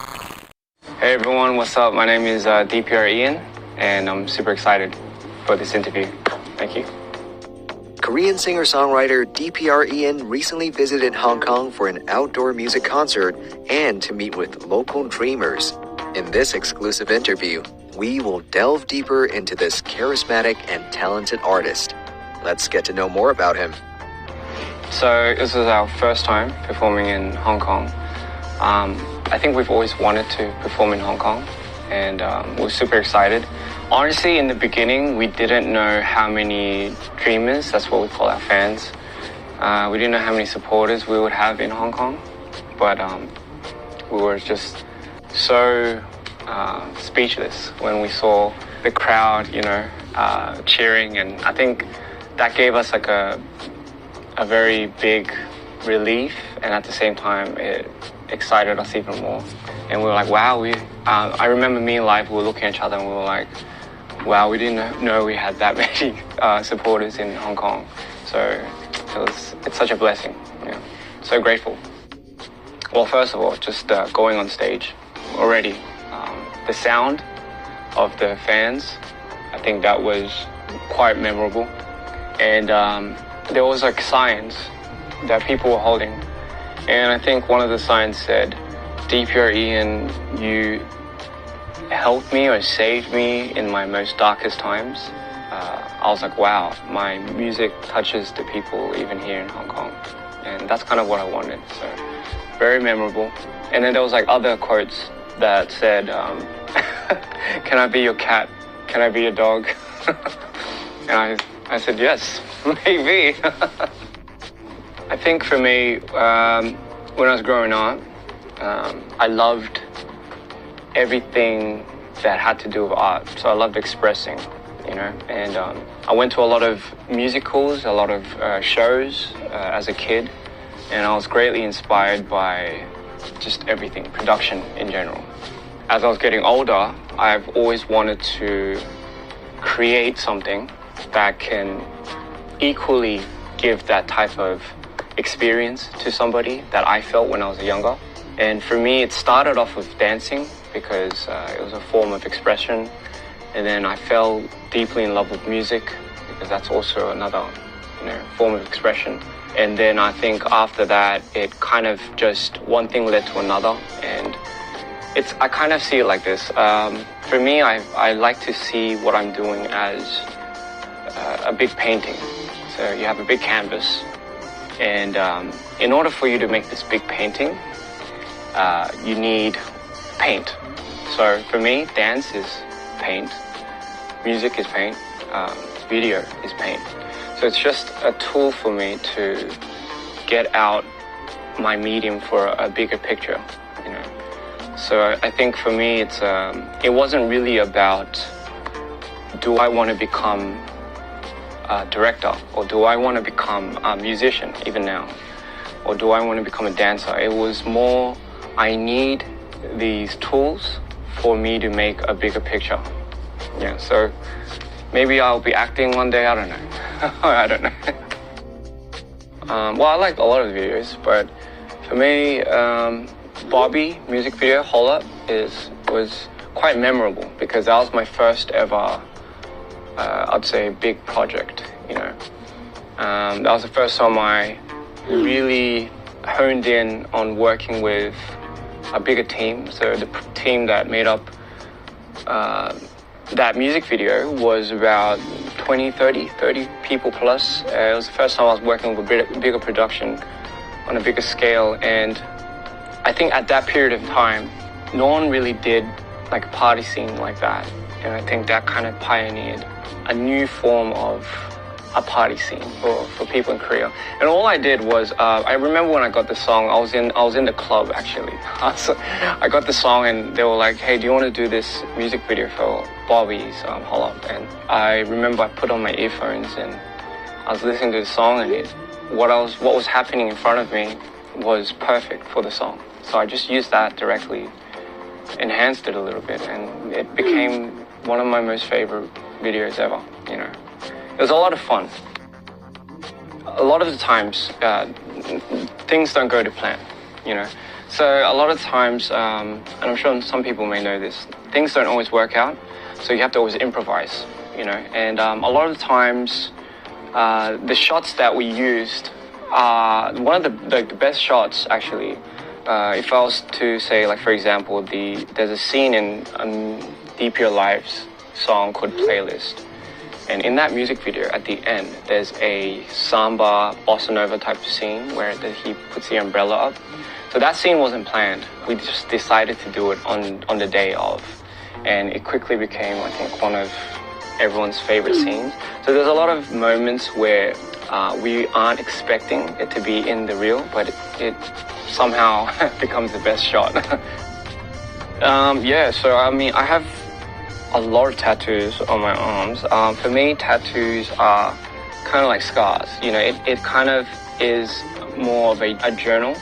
Hey everyone, what's up? My name is DPR Ian, and I'm super excited for this interview. Thank you. Korean singer-songwriter DPR Ian recently visited Hong Kong for an outdoor music concert and to meet with local dreamers. In this exclusive interview, we will delve deeper into this charismatic and talented artist. Let's get to know more about him. So this is our first time performing in Hong Kong. I think we've always wanted to perform in Hong Kong, and we're super excited. Honestly, in the beginning, we didn't know how many dreamers, that's what we call our fans. We didn't know how many supporters we would have in Hong Kong, but we were just so speechless when we saw the crowd, cheering, and I think that gave us like a very big relief, and at the same time it excited us even more. And we were like, wow, I remember me and Live, we were looking at each other and we were like, wow, we didn't know we had that many supporters in Hong Kong. So it's such a blessing. So grateful. Well, first of all, just going on stage already, the sound of the fans, I think that was quite memorable. And there was like signs that people were holding. And I think one of the signs said, DPR Ian, you helped me or saved me in my most darkest times. I was like, wow, my music touches the people even here in Hong Kong. And that's kind of what I wanted, so very memorable. And then there was like other quotes that said, can I be your cat? Can I be your dog? And I said, yes, maybe. I think for me, when I was growing up, I loved everything that had to do with art. So I loved expressing, and I went to a lot of musicals, a lot of shows as a kid, and I was greatly inspired by just everything, production in general. As I was getting older, I've always wanted to create something that can equally give that type of experience to somebody that I felt when I was younger. And for me, it started off with dancing because it was a form of expression. And then I fell deeply in love with music because that's also another form of expression. And then I think after that, it kind of just one thing led to another. And I kind of see it like this. For me, I like to see what I'm doing as a big painting. So you have a big canvas. And in order for you to make this big painting, you need paint. So for me, dance is paint, music is paint, video is paint. So it's just a tool for me to get out my medium for a bigger picture, So I think for me, it wasn't really about, do I want to become a director, or do I want to become a musician even now, or do I want to become a dancer? It was more, I need these tools for me to make a bigger picture. So maybe I'll be acting one day, I don't know. I don't know. Well, I like a lot of the videos, but for me, Bobby music video, Hold Up, was quite memorable because that was my first ever I'd say big project, That was the first time I really honed in on working with a bigger team. So the team that made up that music video was about 30 people plus. It was the first time I was working with a bigger production on a bigger scale. And I think at that period of time, no one really did like a party scene like that. And I think that kind of pioneered a new form of a party scene for people in Korea. And all I did was, I remember when I got the song, I was in the club actually. So I got the song and they were like, hey, do you want to do this music video for Bobby's Hold Up? And I remember I put on my earphones and I was listening to the song, and what was happening in front of me was perfect for the song. So I just used that directly, enhanced it a little bit, and it became one of my most favorite videos ever, It was a lot of fun. A lot of the times, things don't go to plan, So a lot of times, and I'm sure some people may know this, things don't always work out. So you have to always improvise, you know. And a lot of the times, the shots that we used are one of the best shots, actually. If I was to say, like, for example, there's a scene in DPR Live's song called Playlist. And in that music video, at the end, there's a samba, bossa nova type of scene where he puts the umbrella up. So that scene wasn't planned. We just decided to do it on the day of. And it quickly became, I think, one of everyone's favorite scenes. So there's a lot of moments where we aren't expecting it to be in the reel, but it somehow becomes the best shot. Yeah, so I mean, I have a lot of tattoos on my arms. For me, tattoos are kind of like scars. You know, it kind of is more of a journal.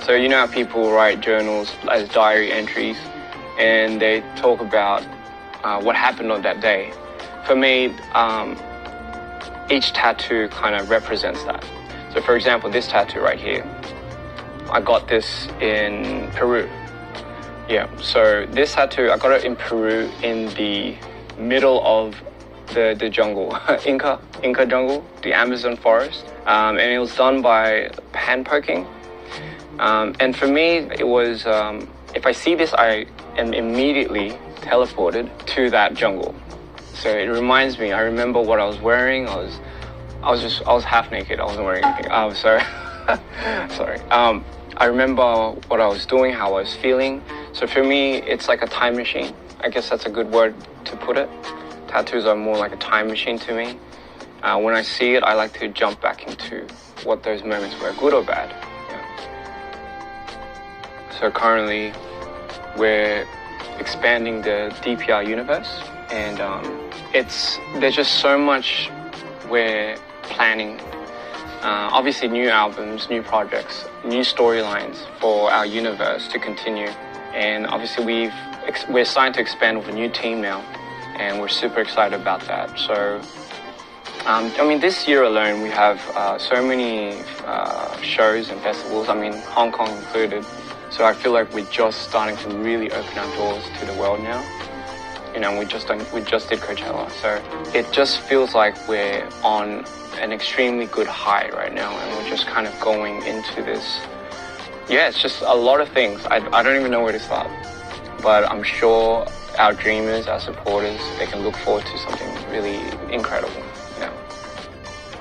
So you know how people write journals as diary entries, and they talk about what happened on that day. For me, each tattoo kind of represents that. So for example, this tattoo right here, I got this in Peru. Yeah, so this tattoo, I got it in Peru in the middle of the jungle, Inca jungle, the Amazon forest. And it was done by hand poking. And for me, it was, if I see this, I am immediately teleported to that jungle. So it reminds me, I remember what I was wearing. I was half naked. I wasn't wearing anything. Sorry. I remember what I was doing, how I was feeling. So for me, it's like a time machine. I guess that's a good word to put it. Tattoos are more like a time machine to me. When I see it, I like to jump back into what those moments were, good or bad. Yeah. So currently, we're expanding the DPR universe, and there's just so much we're planning. Obviously, new albums, new projects, new storylines for our universe to continue. And obviously, we're starting to expand with a new team now, and we're super excited about that. So, I mean, this year alone, we have so many shows and festivals. I mean, Hong Kong included. So I feel like we're just starting to really open our doors to the world now. You know, we just did Coachella, so it just feels like we're on an extremely good high right now, and we're just kind of going into this. Yeah, it's just a lot of things. I don't even know where to start, but I'm sure our dreamers, our supporters, they can look forward to something really incredible. You know,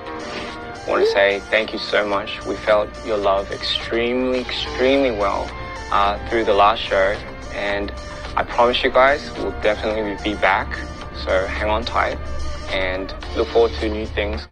I want to say thank you so much. We felt your love extremely well through the last show, and I promise you guys we'll definitely be back. So hang on tight and look forward to new things.